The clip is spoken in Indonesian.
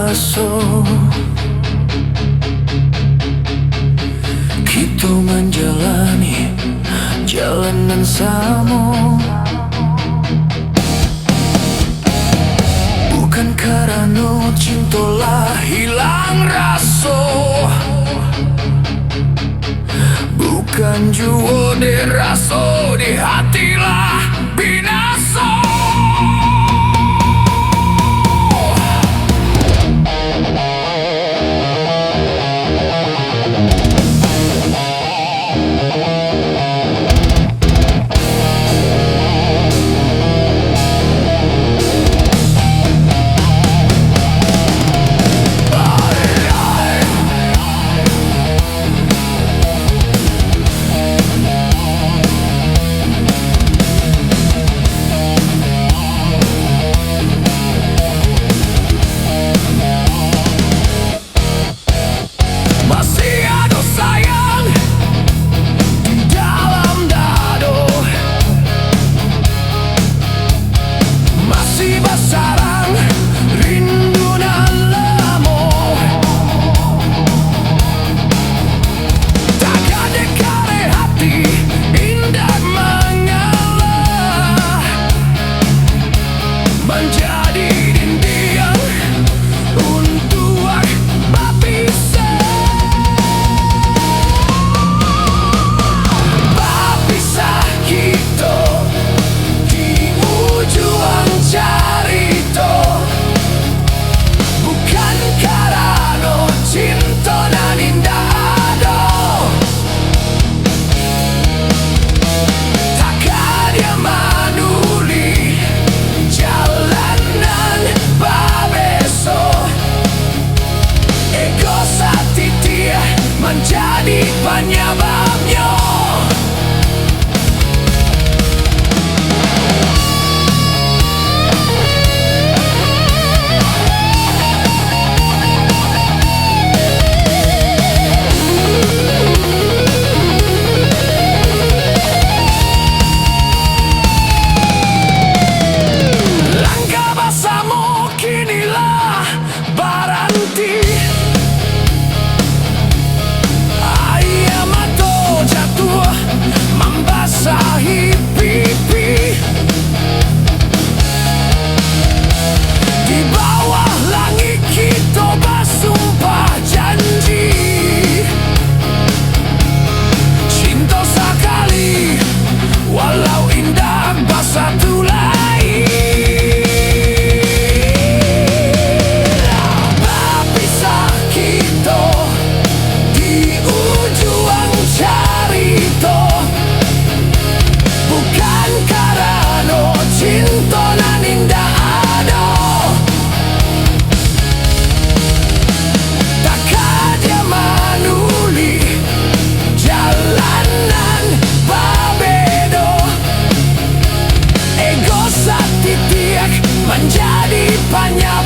raso. Kita menjalani jalanan samo, bukan karena cinta lah hilang raso, bukan jua de raso di hatilah binaso. Menjadi penyebabnya. Langkah basamu kinilah berhenti. Membasahi pipi di bawah langit, kita bersumpah janji cinta sekali, walau indah bersatu lain. Berpisah kita di ujung cerita, bukan karena cinta nan indah ada. Takkan dia manuli jalanan berbeda. Ego satu tiak menjadi banyak.